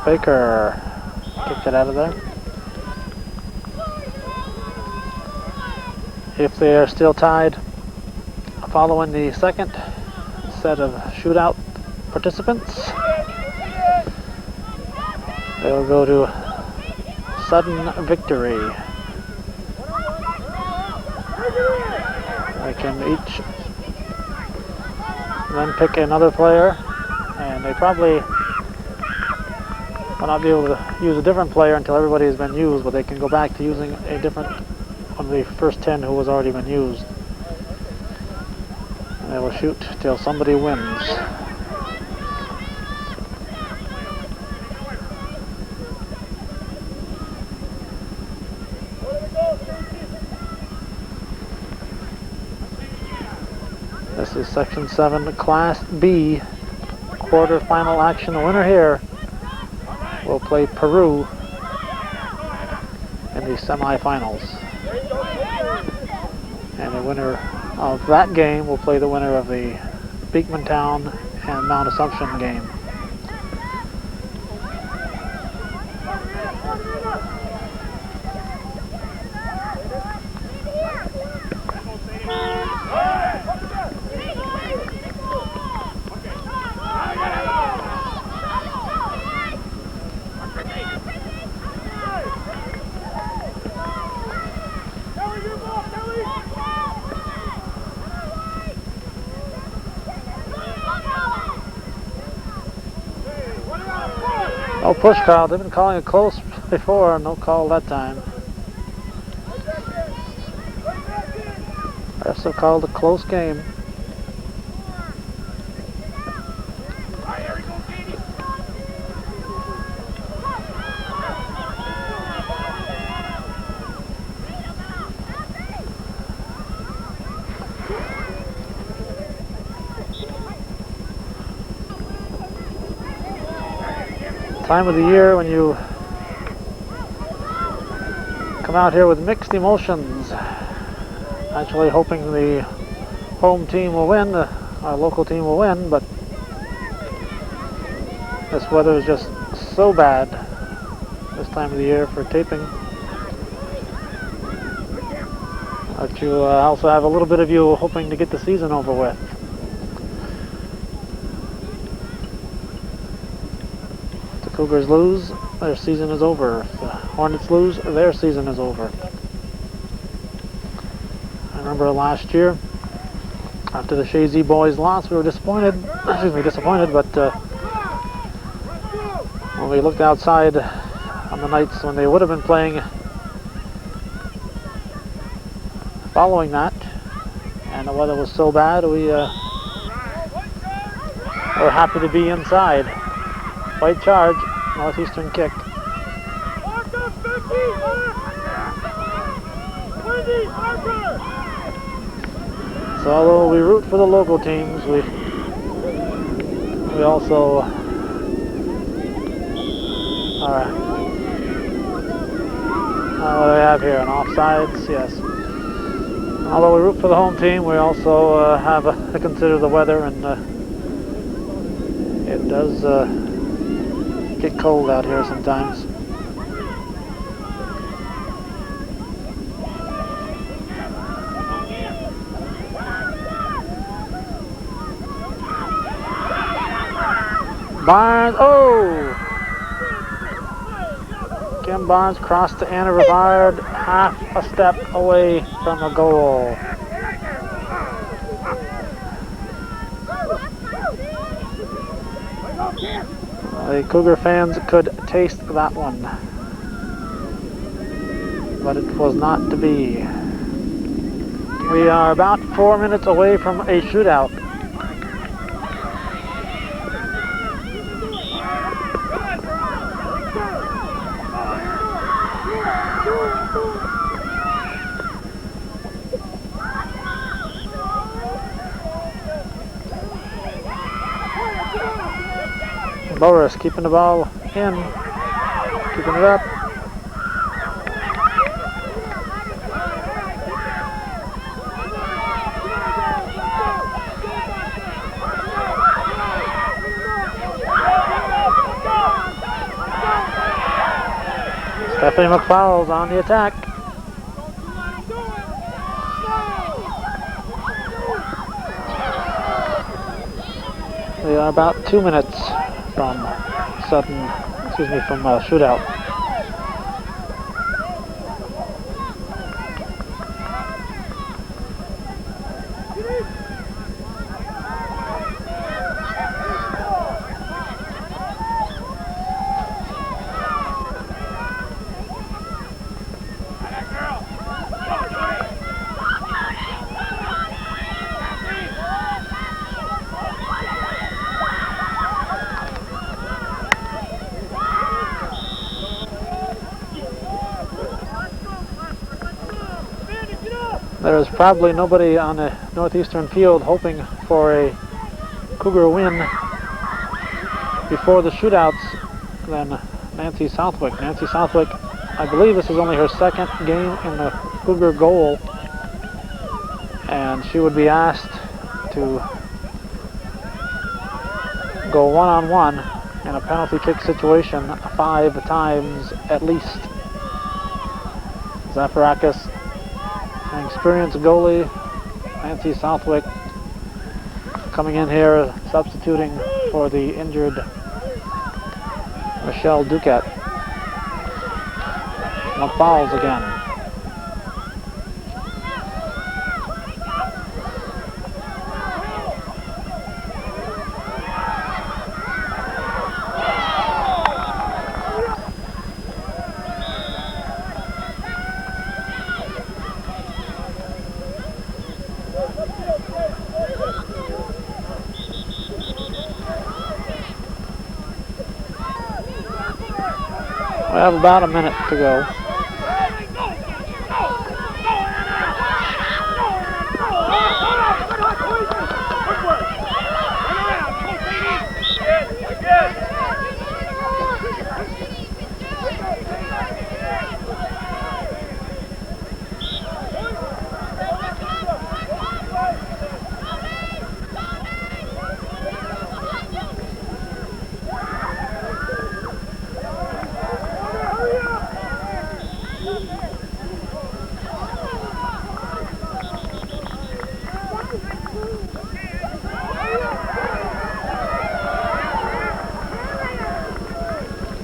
Baker kicked it out of there. If they are still tied following the second set of shootout participants, they'll go to sudden victory. They can each then pick another player, and they probably will not be able to use a different player until everybody has been used, but they can go back to using a different one of the first 10 who has already been used. And they will shoot till somebody wins. This is Section 7 Class B quarterfinal action. The winner here will play Peru in the semifinals. And the winner of that game will play the winner of the Beekmantown and Mount Assumption game. No push call. They've been calling it close before. No call that time. Refs have called a close game. Time of the year when you come out here with mixed emotions. Actually hoping the home team will win, our local team will win, but this weather is just so bad this time of the year for taping. But you also have a little bit of you hoping to get the season over with. Cougars lose, their season is over. If the Hornets lose, their season is over. I remember last year, after the Shazy boys lost, we were disappointed, but when we looked outside on the nights when they would have been playing following that, and the weather was so bad, we were happy to be inside. White charge, Northeastern kick. So although we root for the local teams, we also are, what do we have here, an offsides? Yes. Although we root for the home team, we also have to consider the weather, and it does get cold out here sometimes. Barnes, oh! Kim Barnes crossed to Anna Rivard, half a step away from a goal. The Cougar fans could taste that one, but it was not to be. We are about 4 minutes away from a shootout. Boris keeping the ball in, keeping it up. Stephanie McFowles on the attack. We are about 2 minutes from shootout. There's probably nobody on the northeastern field hoping for a Cougar win before the shootouts than Nancy Southwick. Nancy Southwick, I believe this is only her second game in the Cougar goal, and she would be asked to go one-on-one in a penalty kick situation 5 times at least. Zafarakis, an experienced goalie. Nancy Southwick coming in here, substituting for the injured Michelle Duquette. McFowles again. We have about a minute to go.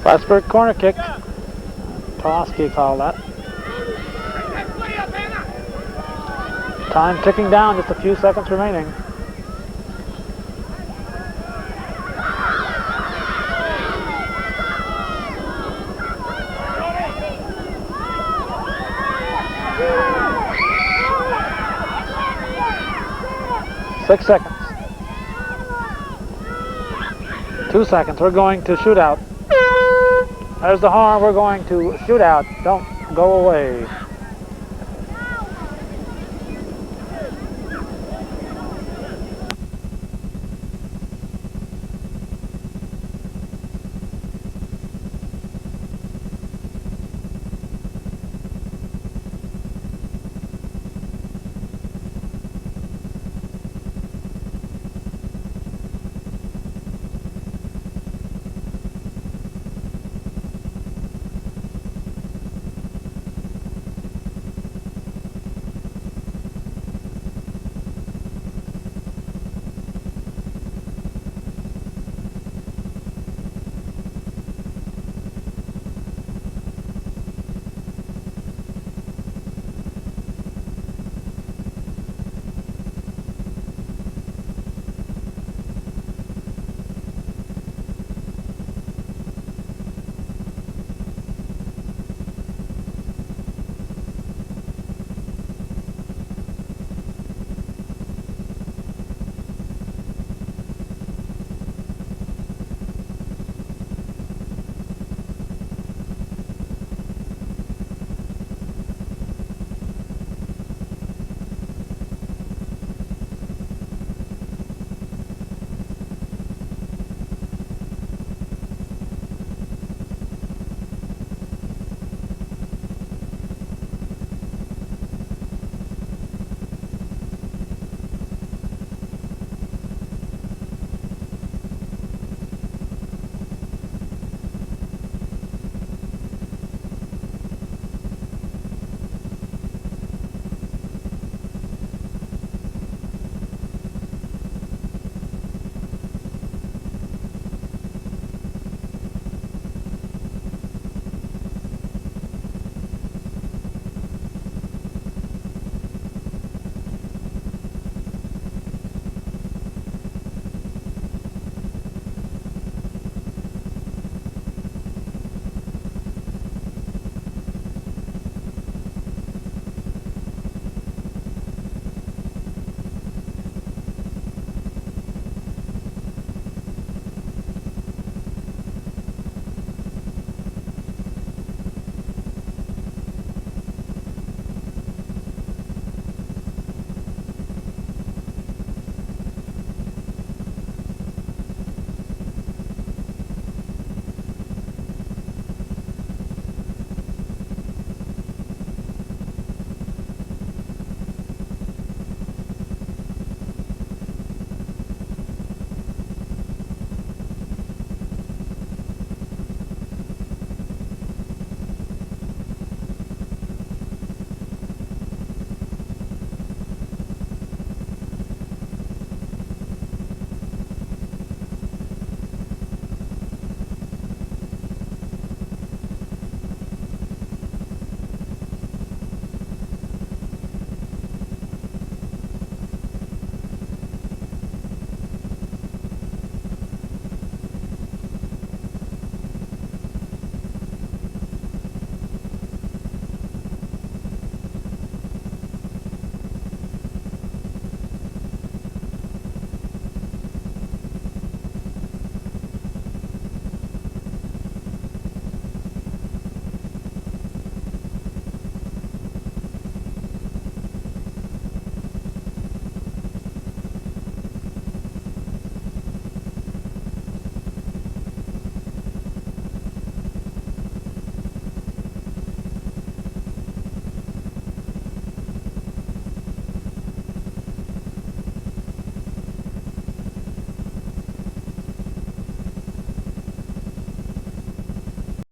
Plattsburgh corner kick. Pulaski called that. Time ticking down, just a few seconds remaining. Six seconds. 2 seconds. We're going to shoot out. There's the horn. We're going to shoot out. Don't go away.